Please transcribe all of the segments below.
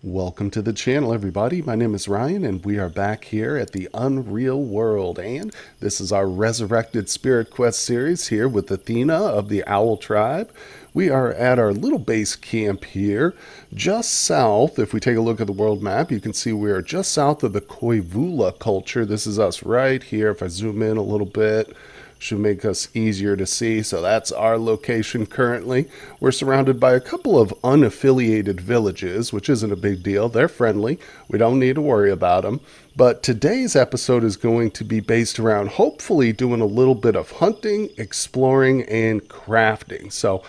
Welcome to the channel, everybody. My name is Ryan, and we are back here at the Unreal World. And this is our Resurrected Spirit Quest series here with Athena of the Owl Tribe. We are at our little base camp here, just south. If we take a look at the world map, you can see we are just south of the Koivula culture. This is us right here. If I zoom in a little bit, should make us easier to see. So that's our location currently. We're surrounded by a couple of unaffiliated villages, which isn't a big deal. They're friendly. We don't need to worry about them. But today's episode is going to be based around hopefully doing a little bit of hunting, exploring, and crafting. So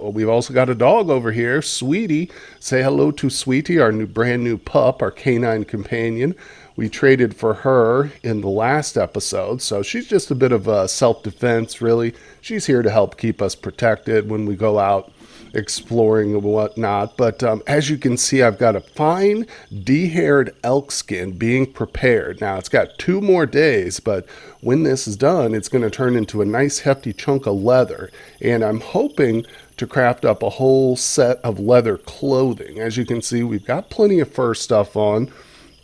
we've also got a dog over here, Sweetie. Say hello to Sweetie, our brand new pup, our canine companion. We traded for her in the last episode, so she's just a bit of a self-defense, really. She's here to help keep us protected when we go out exploring and whatnot. But as you can see, I've got a fine de-haired elk skin being prepared. Now, it's got 2 more days, but when this is done, it's going to turn into a nice hefty chunk of leather. And I'm hoping to craft up a whole set of leather clothing. As you can see, we've got plenty of fur stuff on.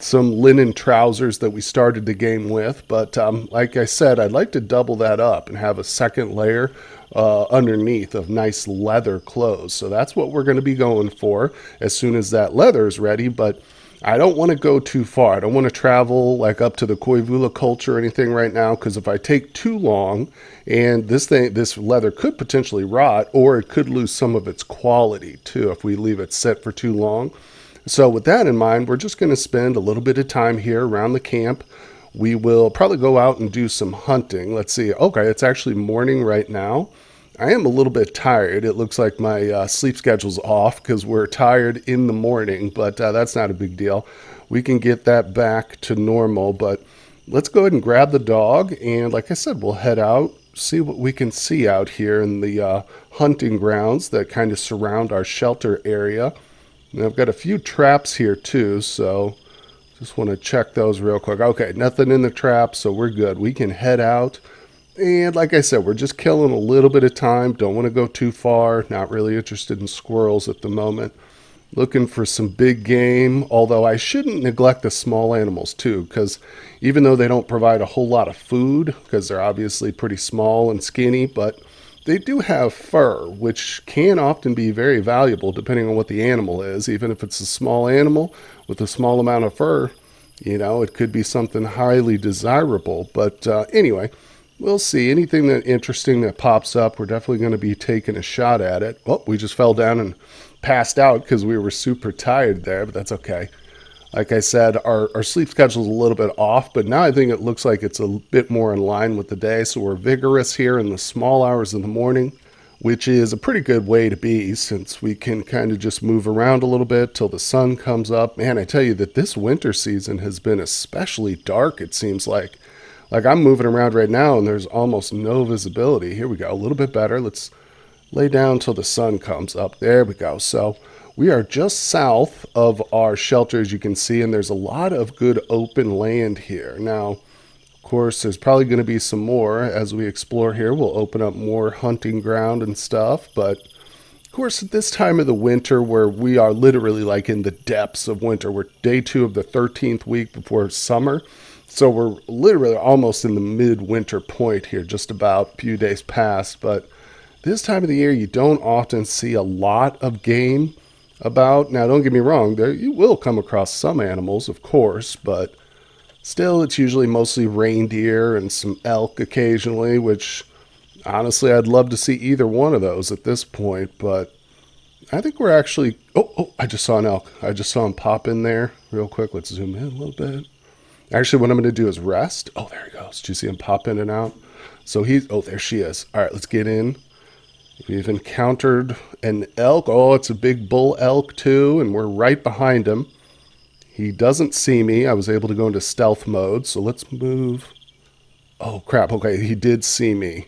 Some linen trousers that we started the game with, but like I said, I'd like to double that up and have a second layer underneath of nice leather clothes. So that's what we're going to be going for as soon as that leather is ready. But I don't want to go too far. I don't want to travel like up to the Koivula culture or anything right now, because if I take too long, and this leather could potentially rot, or it could lose some of its quality too if we leave it sit for too long. So with that in mind, we're just going to spend a little bit of time here around the camp. We will probably go out and do some hunting. Let's see. Okay, it's actually morning right now. I am a little bit tired. It looks like my sleep schedule's off because we're tired in the morning, but that's not a big deal. We can get that back to normal, but let's go ahead and grab the dog. And like I said, we'll head out, see what we can see out here in the hunting grounds that kind of surround our shelter area. And I've got a few traps here too, so just want to check those real quick. Okay, nothing in the trap, so we're good. We can head out. And like I said, we're just killing a little bit of time. Don't want to go too far. Not really interested in squirrels at the moment. Looking for some big game, although I shouldn't neglect the small animals too, because even though they don't provide a whole lot of food, because they're obviously pretty small and skinny, but they do have fur, which can often be very valuable depending on what the animal is. Even if it's a small animal with a small amount of fur, it could be something highly desirable. But anyway, we'll see. Anything that interesting that pops up, we're definitely going to be taking a shot at it. Oh, we just fell down and passed out because we were super tired there, but that's okay. Like I said, our sleep schedule is a little bit off, but now I think it looks like it's a bit more in line with the day. So we're vigorous here in the small hours of the morning, which is a pretty good way to be since we can kind of just move around a little bit till the sun comes up. Man, I tell you that this winter season has been especially dark, it seems like. Like I'm moving around right now and there's almost no visibility. Here we go, a little bit better. Let's lay down till the sun comes up. There we go. So we are just south of our shelter, as you can see, and there's a lot of good open land here. Now, of course, there's probably going to be some more as we explore here. We'll open up more hunting ground and stuff, but of course, at this time of the winter where we are literally like in the depths of winter, we're day 2 of the 13th week before summer. So we're literally almost in the midwinter point here, just about a few days past. But this time of the year, you don't often see a lot of game about. Now, don't get me wrong, you will come across some animals, of course, but still it's usually mostly reindeer and some elk occasionally, which honestly I'd love to see either one of those at this point. But I think we're actually I just saw an elk. I just saw him pop in there real quick. Let's zoom in a little bit. Actually, what I'm going to do is rest. Oh, there he goes. Did you see him pop in and out? So there she is. All right, let's get in. We've encountered an elk. Oh, it's a big bull elk too, and we're right behind him. He doesn't see me. I was able to go into stealth mode, so let's move. Oh, crap. Okay, he did see me.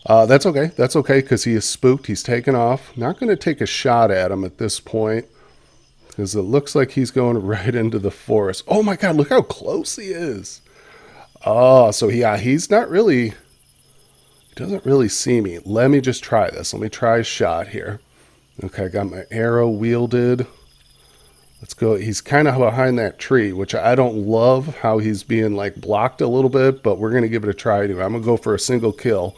That's okay. That's okay, because he is spooked. He's taken off. Not going to take a shot at him at this point, because it looks like he's going right into the forest. Oh, my God, look how close he is. Oh, so yeah, he's not really... He doesn't really see me. Let me just try this. Let me try a shot here. Okay, I got my arrow wielded. Let's go. He's kind of behind that tree, which I don't love how he's being like blocked a little bit, but we're going to give it a try anyway. I'm going to go for a single kill.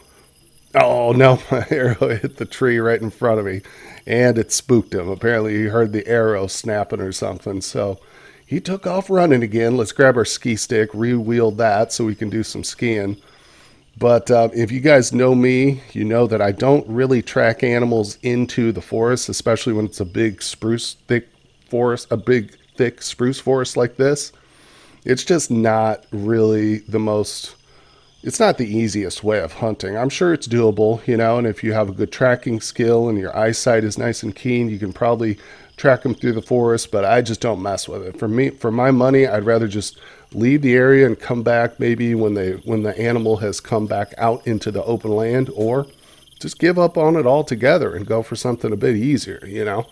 Oh no, my arrow hit the tree right in front of me and it spooked him. Apparently, he heard the arrow snapping or something. So he took off running again. Let's grab our ski stick, re-wheel that so we can do some skiing. But if you guys know me, you know that I don't really track animals into the forest, especially when it's a big spruce thick forest, a big thick spruce forest like this. It's just not really the most, it's not the easiest way of hunting. I'm sure it's doable, you know, and if you have a good tracking skill and your eyesight is nice and keen, you can probably track them through the forest, but I just don't mess with it. For me, for my money, I'd rather just leave the area and come back maybe when the animal has come back out into the open land, or just give up on it altogether and go for something a bit easier, you know.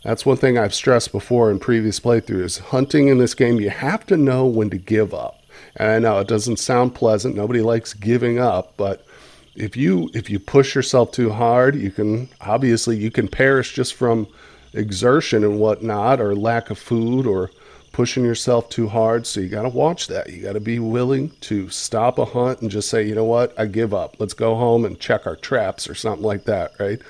That's one thing I've stressed before in previous playthroughs. Hunting in this game, you have to know when to give up. And I know it doesn't sound pleasant. Nobody likes giving up, but if you push yourself too hard, you can perish just from exertion and whatnot, or lack of food, or pushing yourself too hard. So you got to watch that. You got to be willing to stop a hunt and just say, you know what, I give up. Let's go home and check our traps or something like that, right?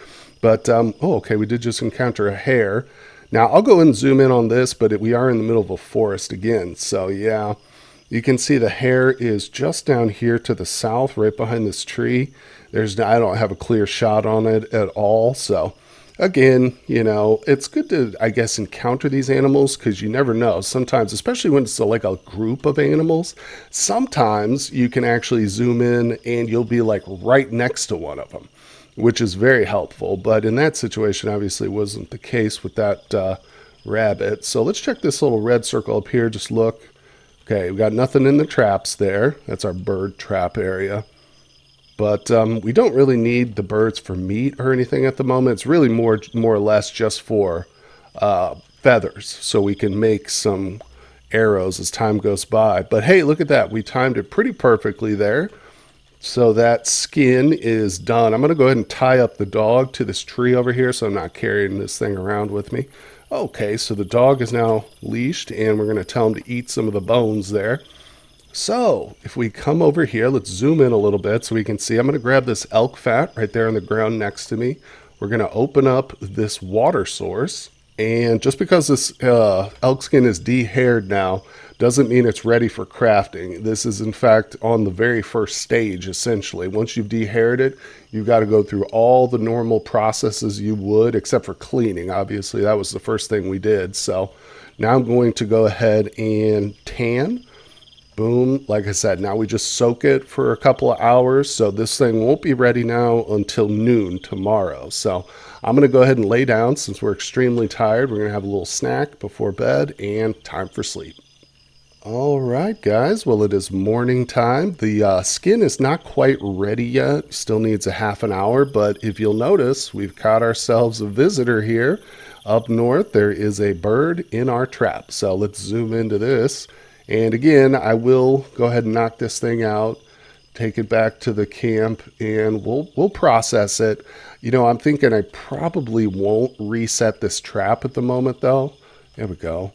But okay, we did just encounter a hare. Now I'll go and zoom in on this, but we are in the middle of a forest again. So yeah, you can see the hare is just down here to the south, right behind this tree. I don't have a clear shot on it at all. So again, you know, it's good to, I guess, encounter these animals because you never know. Sometimes, especially when it's like a group of animals, sometimes you can actually zoom in and you'll be like right next to one of them, which is very helpful. But in that situation, obviously wasn't the case with that rabbit. So let's check this little red circle up here. Just look. Okay, we got nothing in the traps there. That's our bird trap area. But we don't really need the birds for meat or anything at the moment. It's really more or less just for feathers, so we can make some arrows as time goes by. But hey, look at that. We timed it pretty perfectly there. So that skin is done. I'm going to go ahead and tie up the dog to this tree over here so I'm not carrying this thing around with me. Okay, so the dog is now leashed, and we're going to tell him to eat some of the bones there. So if we come over here, let's zoom in a little bit so we can see. I'm going to grab this elk fat right there on the ground next to me. We're going to open up this water source. And just because this elk skin is de-haired now doesn't mean it's ready for crafting. This is, in fact, on the very first stage, essentially. Once you've de-haired it, you've got to go through all the normal processes you would, except for cleaning. Obviously, that was the first thing we did. So now I'm going to go ahead and tan. Boom. Like I said, now we just soak it for a couple of hours. So this thing won't be ready now until noon tomorrow. So I'm going to go ahead and lay down since we're extremely tired. We're going to have a little snack before bed and time for sleep. All right, guys. Well, it is morning time. The skin is not quite ready yet. Still needs a half an hour. But if you'll notice, we've caught ourselves a visitor here. Up north, there is a bird in our trap. So let's zoom into this. And again, I will go ahead and knock this thing out, take it back to the camp, and we'll process it. You know, I'm thinking I probably won't reset this trap at the moment, though. There we go.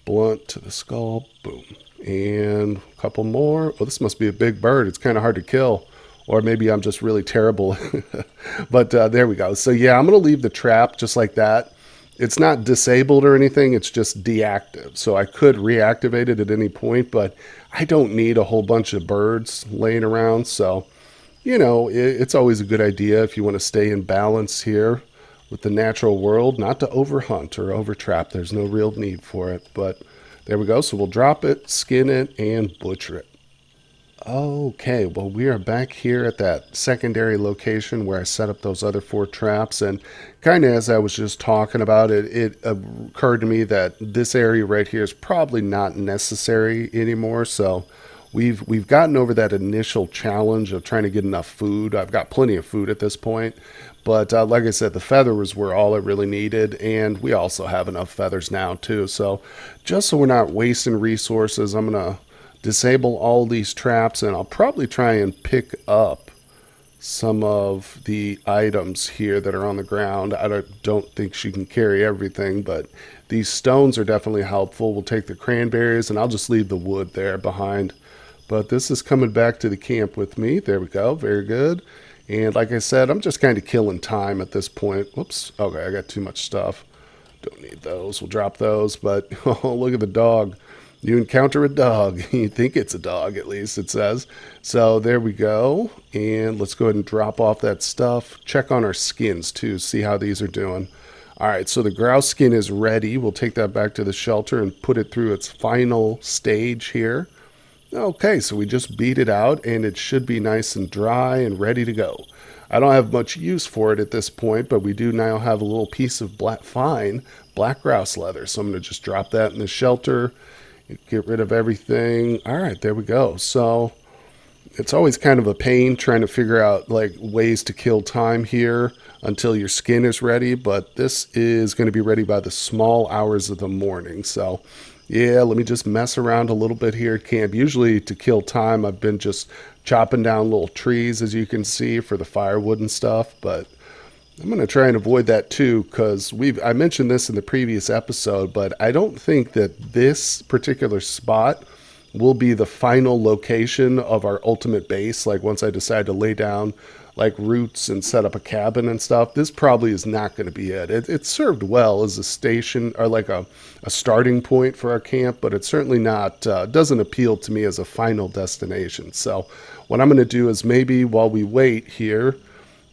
Blunt to the skull. Boom. And a couple more. Oh, this must be a big bird. It's kind of hard to kill. Or maybe I'm just really terrible. But there we go. So, yeah, I'm going to leave the trap just like that. It's not disabled or anything. It's just deactive. So I could reactivate it at any point, but I don't need a whole bunch of birds laying around. So, you know, it's always a good idea if you want to stay in balance here with the natural world, not to overhunt or overtrap. There's no real need for it. But there we go. So we'll drop it, skin it, and butcher it. Okay, well, we are back here at that secondary location where I set up those other 4 traps, and kind of as I was just talking about it, it occurred to me that this area right here is probably not necessary anymore. So we've gotten over that initial challenge of trying to get enough food. I've got plenty of food at this point, but like I said, the feathers were all I really needed, and we also have enough feathers now too. So just so we're not wasting resources, I'm gonna disable all these traps, and I'll probably try and pick up some of the items here that are on the ground. I don't think she can carry everything, but these stones are definitely helpful. We'll take the cranberries, and I'll just leave the wood there behind. But this is coming back to the camp with me. There we go. Very good. And like I said, I'm just kind of killing time at this point. Whoops. Okay, I got too much stuff. Don't need those. We'll drop those. But oh, look at the dog. You encounter a dog. You think it's a dog, at least it says. So there we go. And let's go ahead and drop off that stuff. Check on our skins too. See how these are doing. All right, so the grouse skin is ready. We'll take that back to the shelter and put it through its final stage here. Okay, so we just beat it out, and it should be nice and dry and ready to go. I don't have much use for it at this point, but we do now have a little piece of fine black grouse leather. So I'm going to just drop that in the shelter, get rid of everything. All right, there we go. So it's always kind of a pain trying to figure out like ways to kill time here until your skin is ready, but this is going to be ready by the small hours of the morning. So yeah, let me just mess around a little bit here at camp. Usually to kill time, I've been just chopping down little trees, as you can see, for the firewood and stuff, but I'm going to try and avoid that too, because I mentioned this in the previous episode, but I don't think that this particular spot will be the final location of our ultimate base. Like once I decide to lay down like roots and set up a cabin and stuff, this probably is not going to be it. It served well as a station or like a starting point for our camp, but it's certainly not, doesn't appeal to me as a final destination. So what I'm going to do is maybe while we wait here,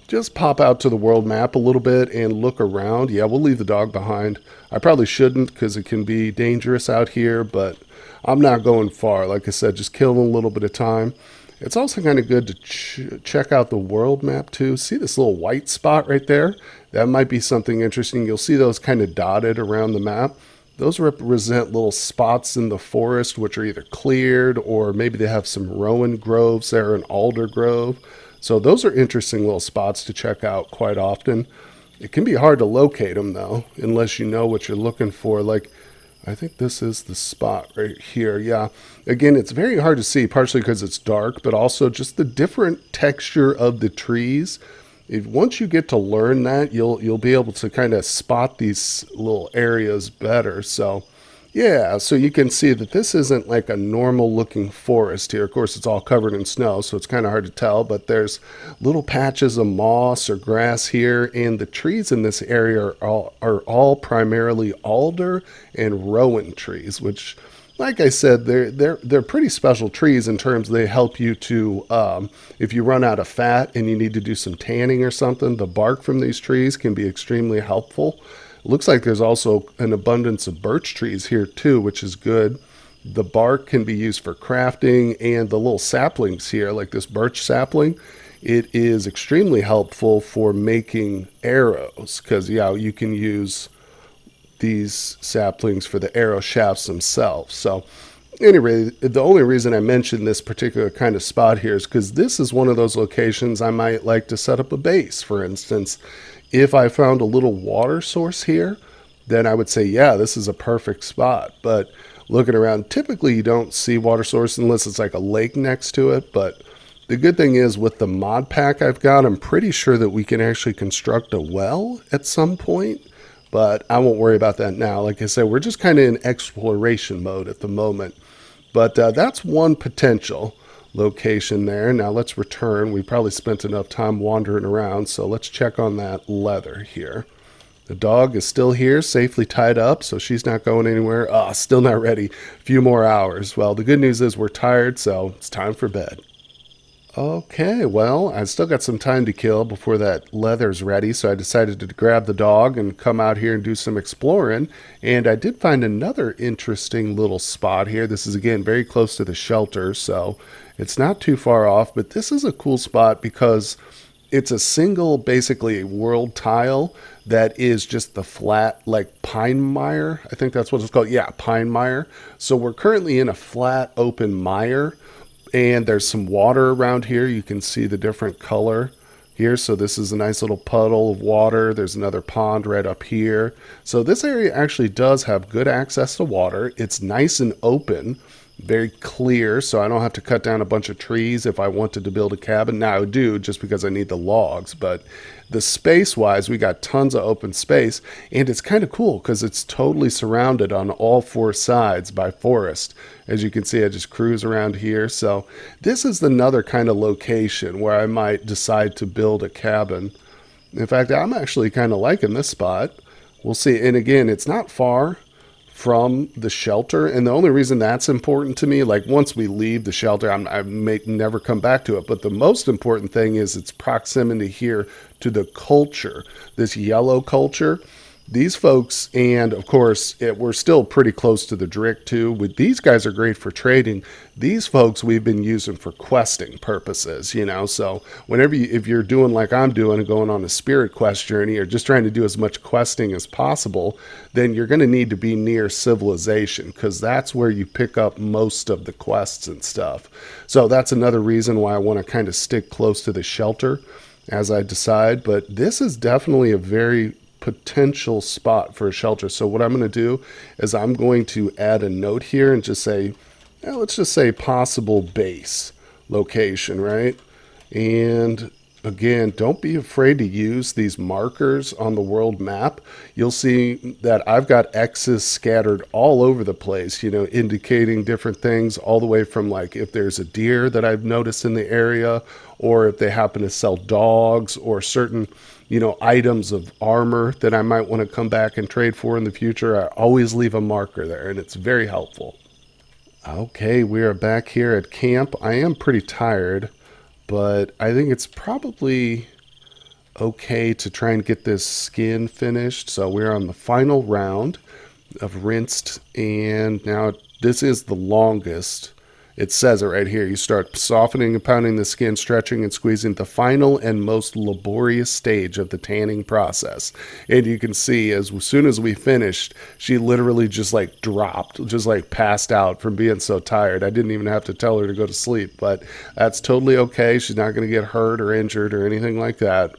just pop out to the world map a little bit and look around. Yeah, we'll leave the dog behind. I probably shouldn't because it can be dangerous out here, but I'm not going far. Like I said, just killing a little bit of time. It's also kind of good to check out the world map too. See this little white spot right there? That might be something interesting. You'll see those kind of dotted around the map. Those represent little spots in the forest which are either cleared or maybe they have some rowan groves there, an alder grove. So those are interesting little spots to check out quite often. It can be hard to locate them though, unless you know what you're looking for. Like, I think this is the spot right here. Yeah. Again, it's very hard to see, partially because it's dark, but also just the different texture of the trees. Once you get to learn that, you'll be able to kind of spot these little areas better. So yeah, so you can see that this isn't like a normal looking forest here. Of course, it's all covered in snow, so it's kind of hard to tell, but there's little patches of moss or grass here, and the trees in this area are all primarily alder and rowan trees, which, like I said, they're pretty special trees in terms they help you to, if you run out of fat and you need to do some tanning or something, the bark from these trees can be extremely helpful. Looks like there's also an abundance of birch trees here too, which is good. The bark can be used for crafting, and the little saplings here, like this birch sapling, it is extremely helpful for making arrows because, yeah, you can use these saplings for the arrow shafts themselves. So anyway, the only reason I mentioned this particular kind of spot here is because this is one of those locations I might like to set up a base. For instance, if I found a little water source here, then I would say, yeah, this is a perfect spot. But looking around, typically you don't see water source unless it's like a lake next to it. But the good thing is with the mod pack I've got, I'm pretty sure that we can actually construct a well at some point. But I won't worry about that now. Like I said, we're just kind of in exploration mode at the moment. But that's one potential location there. Now let's return. We probably spent enough time wandering around, so let's check on that leather here. The dog is still here, safely tied up, so she's not going anywhere. Still not ready. A few more hours. Well, the good news is we're tired, so it's time for bed. Okay, well, I still got some time to kill before that leather's ready, so I decided to grab the dog and come out here and do some exploring. And I did find another interesting little spot here. This is, again, very close to the shelter, so it's not too far off. But this is a cool spot because it's a single, basically, world tile that is just the flat, like pine mire. I think that's what it's called. Yeah, pine mire. So we're currently in a flat, open mire. And there's some water around here. You can see the different color here. So this is a nice little puddle of water. There's another pond right up here. So this area actually does have good access to water. It's nice and open. very clear, so I don't have to cut down a bunch of trees if I wanted to build a cabin. Now I do, just because I need the logs, but the space wise, we got tons of open space, and it's kind of cool because it's totally surrounded on all four sides by forest. As you can see, I just cruise around here. So this is another kind of location where I might decide to build a cabin. In fact, I'm actually kind of liking this spot. We'll see. And again, it's not far from the shelter, and the only reason that's important to me, like once we leave the shelter, I may never come back to it, but the most important thing is its proximity here to the culture, this yellow culture. These folks, and of course, we're still pretty close to the Drick too. With these guys are great for trading. These folks we've been using for questing purposes, you know. So whenever if you're doing like I'm doing and going on a spirit quest journey, or just trying to do as much questing as possible, then you're going to need to be near civilization, because that's where you pick up most of the quests and stuff. So that's another reason why I want to kind of stick close to the shelter as I decide. But this is definitely a very potential spot for a shelter. So what I'm going to do is I'm going to add a note here and just say, let's just say possible base location, right? And again, don't be afraid to use these markers on the world map. You'll see that I've got X's scattered all over the place, you know, indicating different things, all the way from like if there's a deer that I've noticed in the area, or if they happen to sell dogs, or certain, you know, items of armor that I might want to come back and trade for in the future. I always leave a marker there, and it's very helpful. Okay, we are back here at camp. I am pretty tired, but I think it's probably okay to try and get this skin finished. So we're on the final round of rinsed, and now this is the longest. It says it right here. You start softening and pounding the skin, stretching and squeezing, the final and most laborious stage of the tanning process. And you can see as soon as we finished, she literally just like dropped, just like passed out from being so tired. I didn't even have to tell her to go to sleep, but that's totally okay. She's not going to get hurt or injured or anything like that.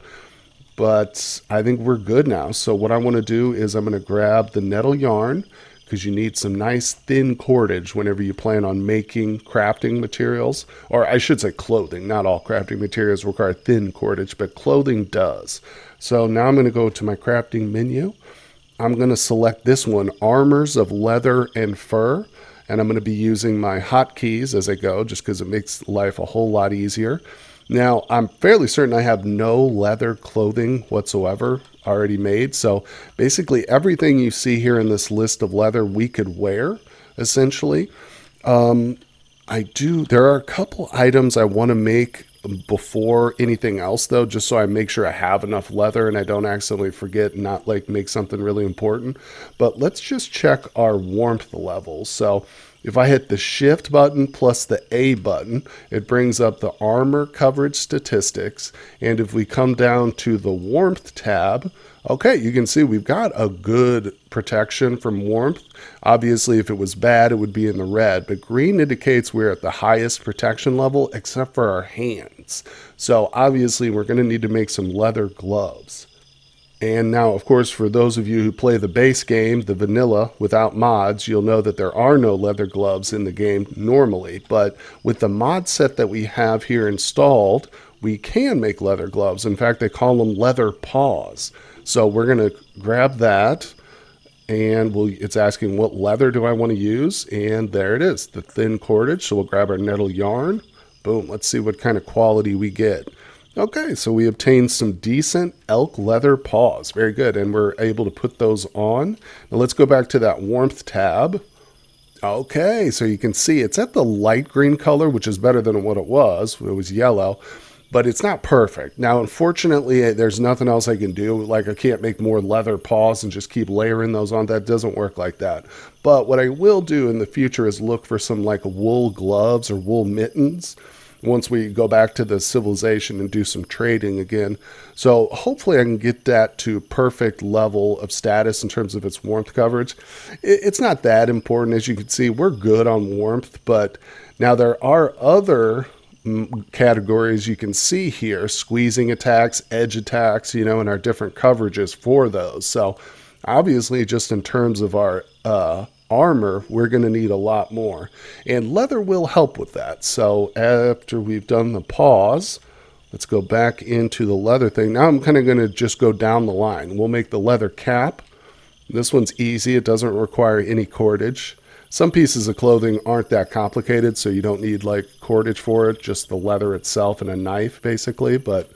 But I think we're good now. So what I want to do is I'm going to grab the nettle yarn, because you need some nice thin cordage whenever you plan on making crafting materials, or I should say clothing. Not all crafting materials require thin cordage, but clothing does. So now I'm going to go to my crafting menu. I'm going to select this one, armors of leather and fur, and I'm going to be using my hotkeys as I go, just because it makes life a whole lot easier. Now, I'm fairly certain I have no leather clothing whatsoever already made. So basically everything you see here in this list of leather we could wear, essentially. There are a couple items I want to make before anything else, though, just so I make sure I have enough leather and I don't accidentally forget and not like make something really important. But let's just check our warmth levels. So if I hit the shift button plus the A button, it brings up the armor coverage statistics. And if we come down to the warmth tab, okay, you can see we've got a good protection from warmth. Obviously, if it was bad, it would be in the red, but green indicates we're at the highest protection level, except for our hands. So obviously, we're going to need to make some leather gloves. And now, of course, for those of you who play the base game, the vanilla, without mods, you'll know that there are no leather gloves in the game normally. But with the mod set that we have here installed, we can make leather gloves. In fact, they call them leather paws. So we're going to grab that, and it's asking what leather do I want to use, and there it is, the thin cordage. So we'll grab our nettle yarn. Boom, let's see what kind of quality we get. Okay, so we obtained some decent elk leather paws. Very good, and we're able to put those on. Now let's go back to that warmth tab. Okay, so you can see it's at the light green color, which is better than what it was. It was yellow, but it's not perfect. Now, unfortunately, there's nothing else I can do. Like, I can't make more leather paws and just keep layering those on. That doesn't work like that. But what I will do in the future is look for some like wool gloves or wool mittens once we go back to the civilization and do some trading again. So hopefully I can get that to perfect level of status in terms of its warmth coverage. It's not that important. As you can see, we're good on warmth, but now there are other categories you can see here, squeezing attacks, edge attacks, you know, and our different coverages for those. So obviously, just in terms of our armor, we're going to need a lot more. And leather will help with that. So after we've done the paws, let's go back into the leather thing. Now I'm kind of going to just go down the line. We'll make the leather cap. This one's easy. It doesn't require any cordage. Some pieces of clothing aren't that complicated, so you don't need like cordage for it, just the leather itself and a knife basically. But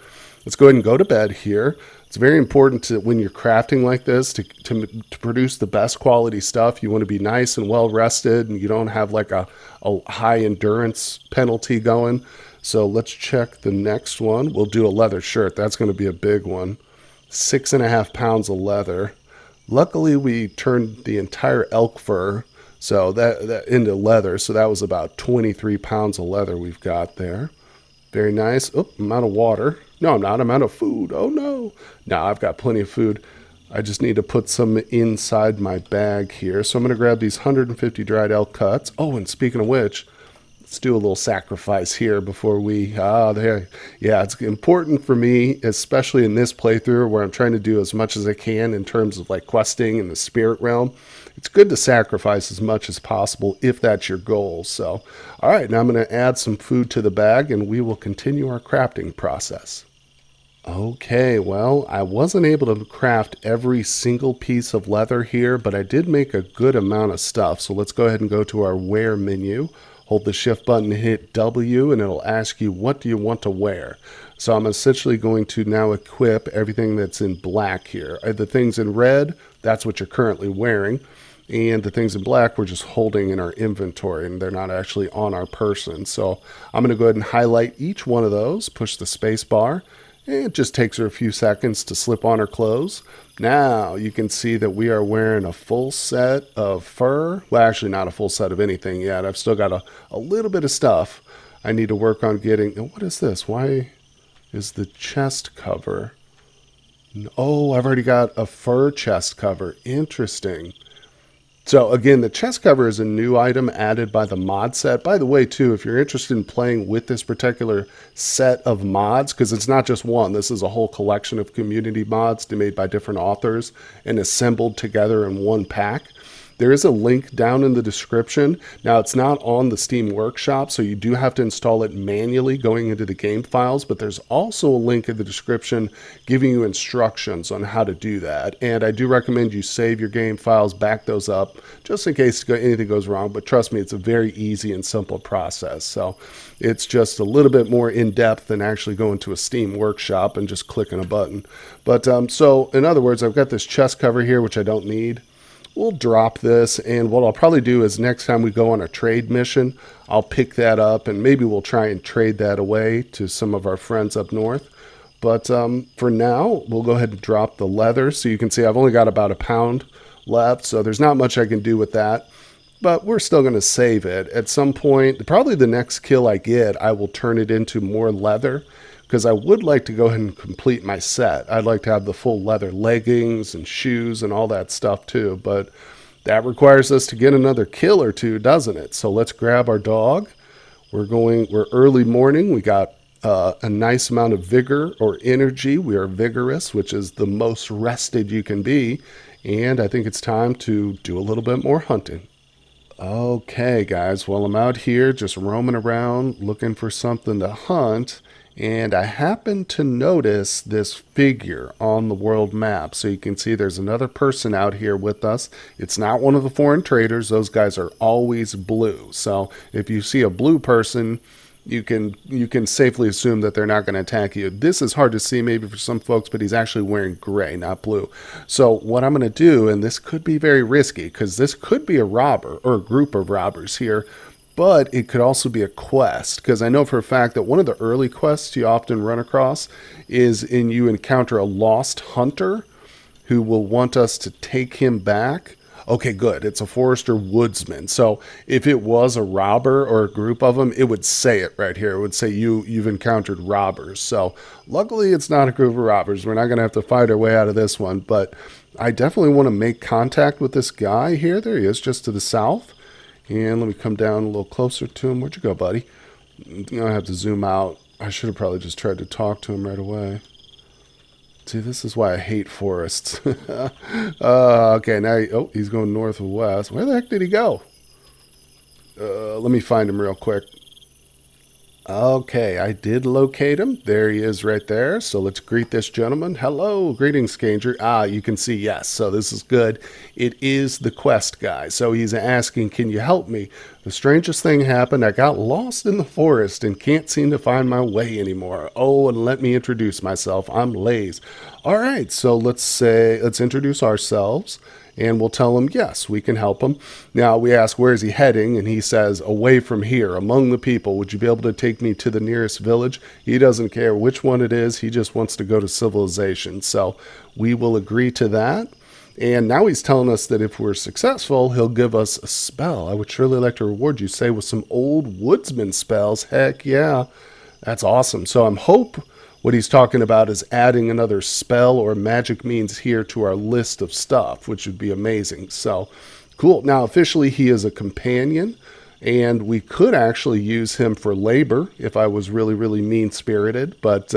let's go ahead and go to bed here. It's very important to, when you're crafting like this, to produce the best quality stuff. You want to be nice and well rested, and you don't have like a high endurance penalty going. So let's check the next one. We'll do a leather shirt. That's going to be a big one. 6.5 pounds of leather. Luckily, we turned the entire elk fur so that into leather. So that was about 23 pounds of leather we've got there. Very nice. Oh, I'm out of water. No, I'm not. I'm out of food. Oh, no. No, I've got plenty of food. I just need to put some inside my bag here. So I'm going to grab these 150 dried elk cuts. Oh, and speaking of which, let's do a little sacrifice here before we, there. Yeah, it's important for me, especially in this playthrough where I'm trying to do as much as I can in terms of like questing in the spirit realm. It's good to sacrifice as much as possible if that's your goal. So, all right, now I'm going to add some food to the bag and we will continue our crafting process. Okay, well, I wasn't able to craft every single piece of leather here, but I did make a good amount of stuff. So let's go ahead and go to our wear menu. Hold the shift button, hit W, and it'll ask you, what do you want to wear? So I'm essentially going to now equip everything that's in black here. The things in red, that's what you're currently wearing. And the things in black, we're just holding in our inventory, and they're not actually on our person. So I'm going to go ahead and highlight each one of those, push the space bar. It just takes her a few seconds to slip on her clothes. Now you can see that we are wearing a full set of fur. Well, actually not a full set of anything yet. I've still got a little bit of stuff I need to work on getting. What is this? Why is the chest cover? Oh, I've already got a fur chest cover. Interesting. So again, the chest cover is a new item added by the mod set. By the way, too, if you're interested in playing with this particular set of mods, because it's not just one, this is a whole collection of community mods made by different authors and assembled together in one pack. There is a link down in the description. Now, it's not on the Steam Workshop, so you do have to install it manually going into the game files, but there's also a link in the description giving you instructions on how to do that. And I do recommend you save your game files, back those up, just in case anything goes wrong. But trust me, it's a very easy and simple process. So it's just a little bit more in-depth than actually going to a Steam Workshop and just clicking a button. But so in other words, I've got this chest cover here, which I don't need. We'll drop this, and what I'll probably do is next time we go on a trade mission, I'll pick that up, and maybe we'll try and trade that away to some of our friends up north. But for now, we'll go ahead and drop the leather. So you can see I've only got about a pound left, so there's not much I can do with that. But we're still going to save it. At some point, probably the next kill I get, I will turn it into more leather, because I would like to go ahead and complete my set. I'd like to have the full leather leggings and shoes and all that stuff too, but that requires us to get another kill or two, doesn't it? So let's grab our dog. We're early morning. We got a nice amount of vigor or energy. We are vigorous, which is the most rested you can be. And I think it's time to do a little bit more hunting. Okay, guys. Well, I'm out here just roaming around looking for something to hunt. And I happened to notice this figure on the world map. So you can see there's another person out here with us. It's not one of the foreign traders. Those guys are always blue. So if you see a blue person, you can safely assume that they're not going to attack you. This is hard to see maybe for some folks, but he's actually wearing gray, not blue. So what I'm going to do, and this could be very risky because this could be a robber or a group of robbers here, but it could also be a quest, because I know for a fact that one of the early quests you often run across is you encounter a lost hunter who will want us to take him back. Okay, good. It's a forester woodsman. So if it was a robber or a group of them, it would say it right here. It would say you've encountered robbers. So luckily it's not a group of robbers. We're not going to have to fight our way out of this one, but I definitely want to make contact with this guy here. There he is, just to the south. And let me come down a little closer to him. Where'd you go, buddy? I'm going to have to zoom out. I should have probably just tried to talk to him right away. See, this is why I hate forests. Okay, now oh, he's going northwest. Where the heck did he go? Let me find him real quick. Okay, I did locate him. There he is right there. So let's greet this gentleman. Hello, greetings, stranger. Ah, you can see, yes. So this is good. It is the quest guy. So he's asking, can you help me? The strangest thing happened. I got lost in the forest and can't seem to find my way anymore. Oh, and let me introduce myself. I'm Lays. All right, so let's introduce ourselves. And we'll tell him, yes, we can help him. Now, we ask, where is he heading? And he says, away from here, among the people. Would you be able to take me to the nearest village? He doesn't care which one it is. He just wants to go to civilization. So we will agree to that. And now he's telling us that if we're successful, he'll give us a spell. I would surely like to reward you, say, with some old woodsman spells. Heck yeah. That's awesome. So I'm hope what he's talking about is adding another spell or magic means here to our list of stuff, which would be amazing. So cool. Now, officially, he is a companion, and we could actually use him for labor if I was really, really mean-spirited. But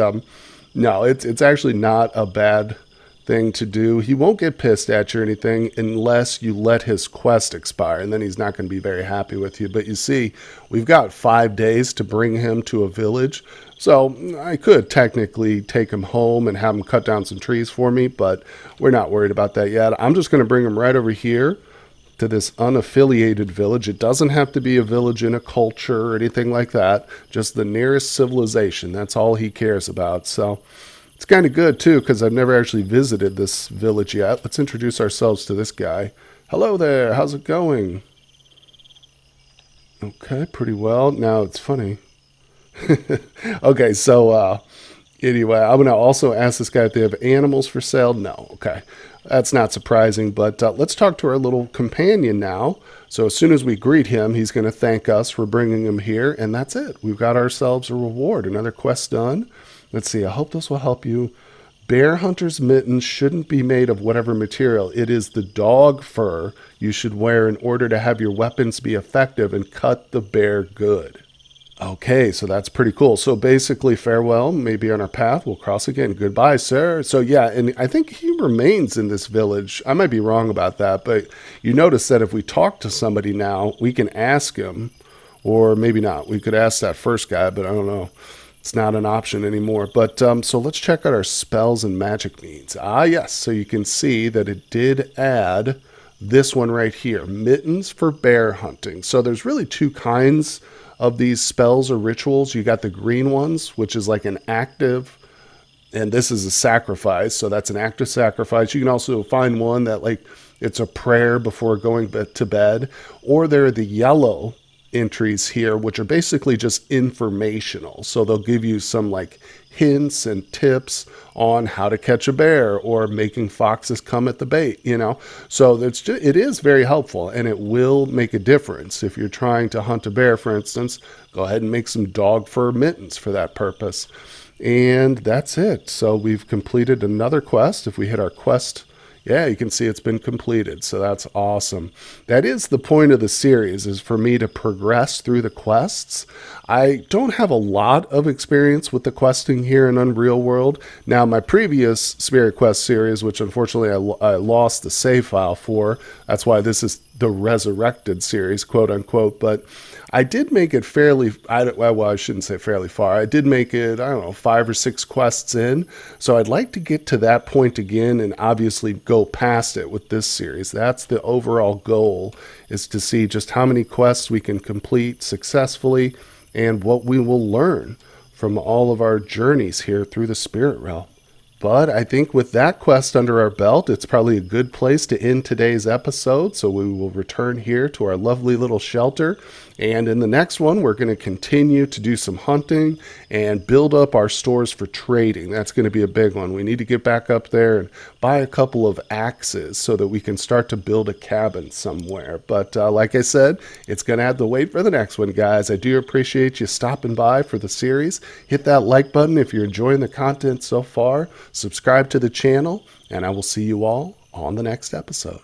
no, it's actually not a bad thing to do. He won't get pissed at you or anything unless you let his quest expire, and then he's not going to be very happy with you. But you see, we've got 5 days to bring him to a village. So I could technically take him home and have him cut down some trees for me, but we're not worried about that yet. I'm just going to bring him right over here to this unaffiliated village. It doesn't have to be a village in a culture or anything like that. Just the nearest civilization. That's all he cares about. So it's kind of good, too, because I've never actually visited this village yet. Let's introduce ourselves to this guy. Hello there. How's it going? Okay, pretty well. Now, it's funny. Okay, so anyway, I'm going to also ask this guy if they have animals for sale. No, okay. That's not surprising, but let's talk to our little companion now. So as soon as we greet him, he's going to thank us for bringing him here, and that's it. We've got ourselves a reward. Another quest done. Let's see. I hope this will help you. Bear hunter's mittens shouldn't be made of whatever material. It is the dog fur you should wear in order to have your weapons be effective and cut the bear good. Okay, so that's pretty cool. So basically, farewell, maybe on our path, we'll cross again. Goodbye, sir. So yeah, and I think he remains in this village. I might be wrong about that, but you notice that if we talk to somebody now, we can ask him, or maybe not. We could ask that first guy, but I don't know. It's not an option anymore. But so let's check out our spells and magic means. Ah, yes. So you can see that it did add this one right here, mittens for bear hunting. So there's really two kinds of these spells or rituals. You got the green ones, which is like an active, and this is a sacrifice. So that's an active sacrifice. You can also find one that like it's a prayer before going to bed, or there are the yellow entries here, which are basically just informational. So they'll give you some like hints and tips on how to catch a bear or making foxes come at the bait, you know. So it is very helpful, and it will make a difference. If you're trying to hunt a bear, for instance, go ahead and make some dog fur mittens for that purpose. And that's it. So we've completed another quest. If we hit our quest, yeah, you can see it's been completed. So that's awesome. That is the point of the series, is for me to progress through the quests. I don't have a lot of experience with the questing here in Unreal World. Now, my previous Spirit Quest series, which unfortunately I lost the save file for, that's why this is the Resurrected series, quote unquote, but I did make it fairly, well, I shouldn't say fairly far. I did make it, I don't know, 5 or 6 quests in. So I'd like to get to that point again and obviously go past it with this series. That's the overall goal, is to see just how many quests we can complete successfully and what we will learn from all of our journeys here through the spirit realm. But I think with that quest under our belt, it's probably a good place to end today's episode. So we will return here to our lovely little shelter. And in the next one, we're going to continue to do some hunting and build up our stores for trading. That's going to be a big one. We need to get back up there and buy a couple of axes so that we can start to build a cabin somewhere. But like I said, it's going to have to wait for the next one, guys. I do appreciate you stopping by for the series. Hit that like button if you're enjoying the content so far. Subscribe to the channel, and I will see you all on the next episode.